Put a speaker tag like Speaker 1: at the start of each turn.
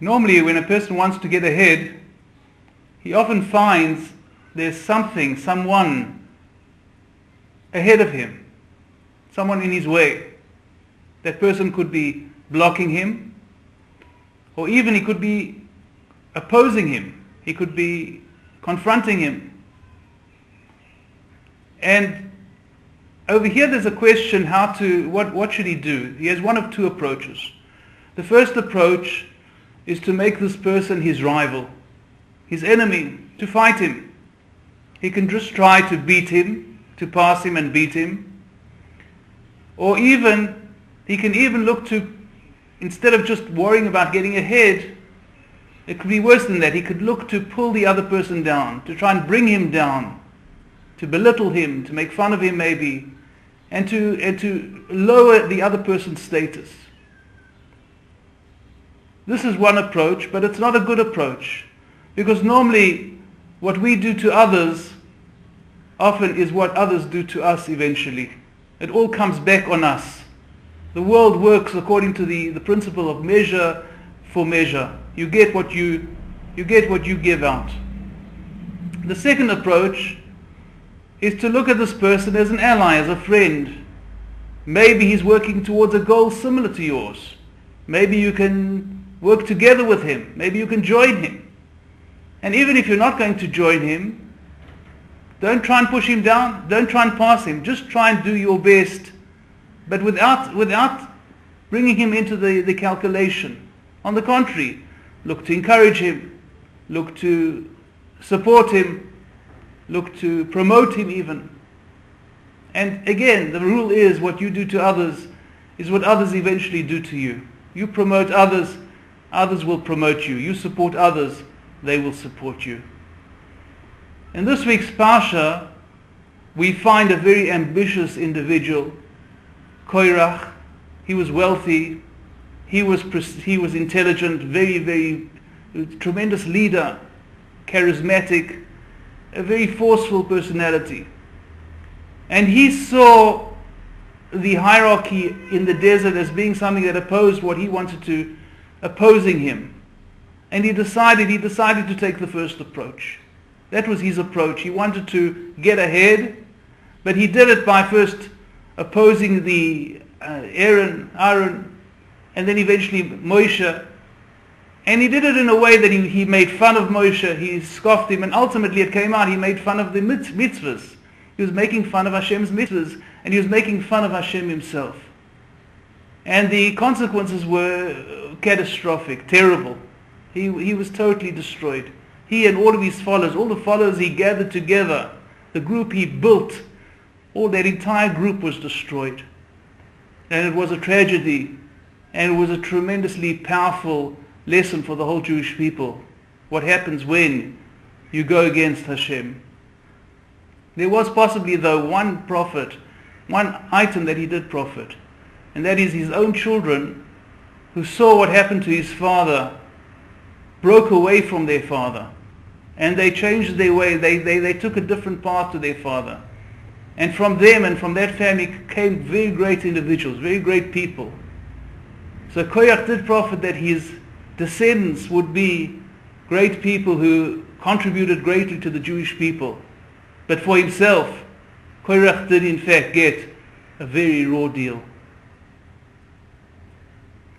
Speaker 1: Normally, when a person wants to get ahead, he often finds there's someone ahead of him, someone in his way. That person could be blocking him, or even he could be opposing him. He could be confronting him. And over here there's a question what should he do? He has one of two approaches. The first approach is to make this person his rival, his enemy, to fight him. He can just try to beat him, to pass him and beat him. Or even, he can even look to, instead of just worrying about getting ahead, it could be worse than that. He could look to pull the other person down, to try and bring him down, to belittle him, to make fun of him maybe, and to lower the other person's status. This is one approach, but it's not a good approach, because normally what we do to others often is what others do to us eventually. It all comes back on us. The world works according to the principle of measure for measure. You get what you give out. The second approach is to look at this person as an ally, as a friend. Maybe he's working towards a goal similar to yours. Maybe you can work together with him. Maybe you can join him. And even if you're not going to join him, don't try and push him down. Don't try and pass him. Just try and do your best, but without bringing him into the calculation. On the contrary, look to encourage him. Look to support him. Look to promote him even. And again, the rule is what you do to others is what others eventually do to you. You promote others, others will promote you. You support others, they will support you. In this week's Parsha, we find a very ambitious individual, Korach. He was wealthy, he was intelligent, very tremendous leader, charismatic, a very forceful personality. And he saw the hierarchy in the desert as being something that opposed what he wanted to, opposing him. And he decided to take the first approach. That was his approach. He wanted to get ahead, but he did it by first opposing the Aaron, and then eventually Moshe. And he did it in a way that he made fun of Moshe, he scoffed him, and ultimately it came out, he made fun of the mitzvahs. He was making fun of Hashem's mitzvahs, and he was making fun of Hashem himself. And the consequences were catastrophic, terrible. He was totally destroyed. He and all of his followers, all the followers he gathered together, the group he built, all that entire group was destroyed. And it was a tragedy, and it was a tremendously powerful lesson for the whole Jewish people. What happens when you go against Hashem. There was possibly, though, one item that he did profit, and that is his own children who saw what happened to his father, broke away from their father, and they changed their way. They took a different path to their father. And from them and from that family came very great individuals, very great people. So Korach did profit that his descendants would be great people who contributed greatly to the Jewish people. But for himself, Korach did in fact get a very raw deal.